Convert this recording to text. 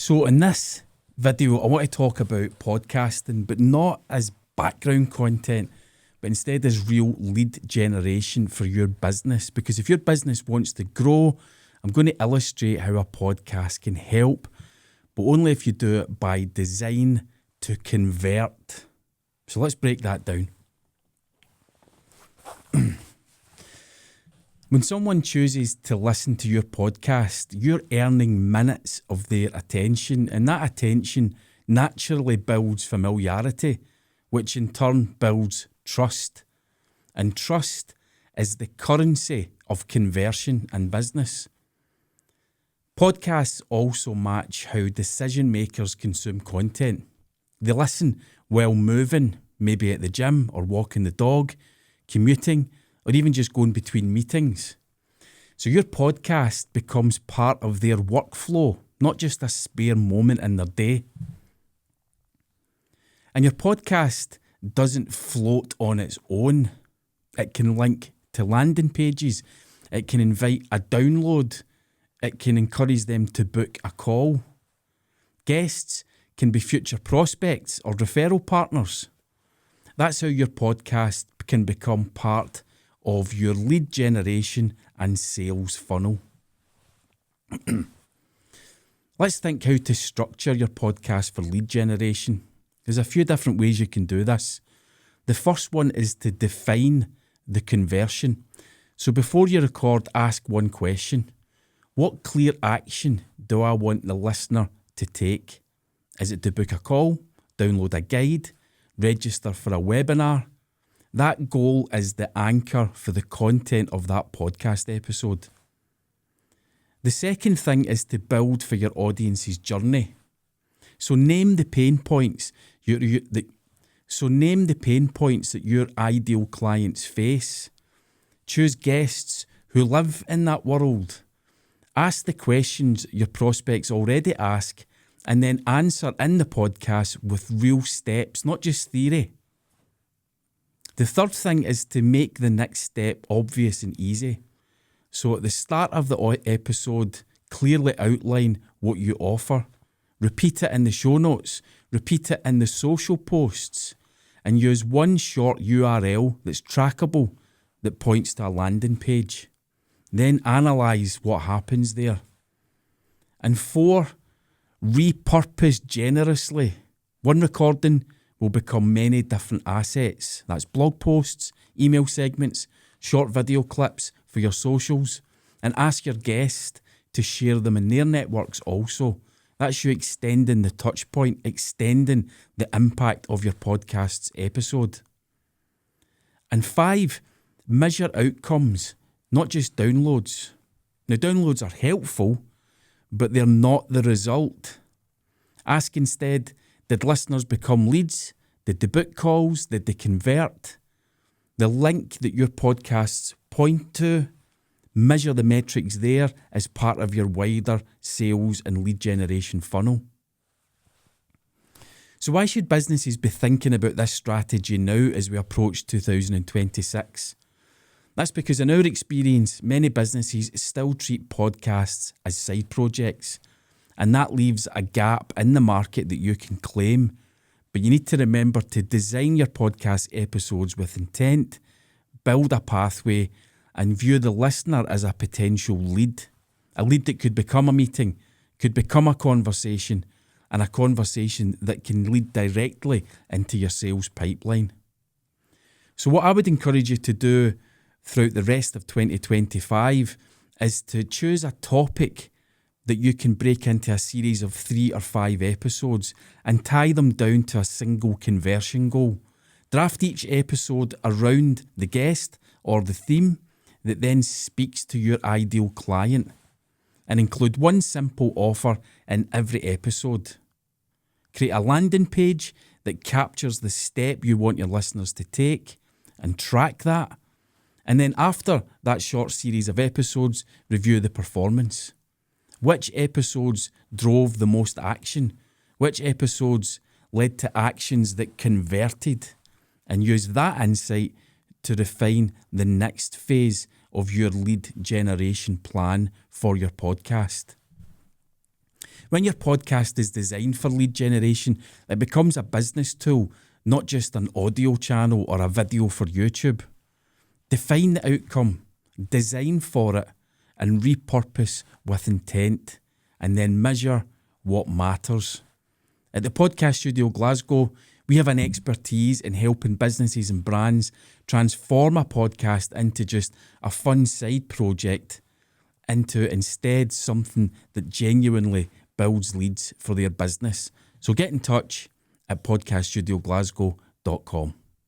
So in this video, I want to talk about podcasting, but not as background content, but instead as real lead generation for your business. Because if your business wants to grow, I'm going to illustrate how a podcast can help, but only if you do it by design to convert. So let's break that down. When someone chooses to listen to your podcast, you're earning minutes of their attention, and that attention naturally builds familiarity, which in turn builds trust. And trust is the currency of conversion in business. Podcasts also match how decision makers consume content. They listen while moving, maybe at the gym or walking the dog, commuting, or even just going between meetings. So your podcast becomes part of their workflow, not just a spare moment in their day. And your podcast doesn't float on its own. It can link to landing pages. It can invite a download. It can encourage them to book a call. Guests can be future prospects or referral partners. That's how your podcast can become part of your lead generation and sales funnel. Let's think how to structure your podcast for lead generation. There's a few different ways you can do this. The first one is to define the conversion. So before you record, ask one question. What clear action do I want the listener to take? Is it to book a call, download a guide, register for a webinar? That goal is the anchor for the content of that podcast episode. The second thing is to build for your audience's journey. So name the pain points that your ideal clients face. Choose guests who live in that world. Ask the questions your prospects already ask, and then answer in the podcast with real steps, not just theory. The third thing is to make the next step obvious and easy. So at the start of the episode, clearly outline what you offer. Repeat it in the show notes. Repeat it in the social posts. And use one short URL that's trackable that points to a landing page. Then analyse what happens there. And 4, repurpose generously. One recording will become many different assets. That's blog posts, email segments, short video clips for your socials, and ask your guest to share them in their networks also. That's you extending the touch point, extending the impact of your podcast's episode. And 5, measure outcomes, not just downloads. Now, downloads are helpful, but they're not the result. Ask instead, did listeners become leads? Did they book calls? Did they convert? The link that your podcasts point to, measure the metrics there as part of your wider sales and lead generation funnel. So why should businesses be thinking about this strategy now as we approach 2026? That's because in our experience, many businesses still treat podcasts as side projects. And that leaves a gap in the market that you can claim. But you need to remember to design your podcast episodes with intent, build a pathway, and view the listener as a potential lead. A lead that could become a meeting, could become a conversation, and a conversation that can lead directly into your sales pipeline. So what I would encourage you to do throughout the rest of 2025 is to choose a topic that you can break into a series of 3 or 5 episodes and tie them down to a single conversion goal. Draft each episode around the guest or the theme that then speaks to your ideal client, and include one simple offer in every episode. Create a landing page that captures the step you want your listeners to take and track that. And then after that short series of episodes, review the performance. Which episodes drove the most action? Which episodes led to actions that converted? And use that insight to refine the next phase of your lead generation plan for your podcast. When your podcast is designed for lead generation, it becomes a business tool, not just an audio channel or a video for YouTube. Define the outcome, design for it, and repurpose with intent, and then measure what matters. At the Podcast Studio Glasgow, we have an expertise in helping businesses and brands transform a podcast into just a fun side project into instead something that genuinely builds leads for their business. So get in touch at podcaststudioglasgow.com.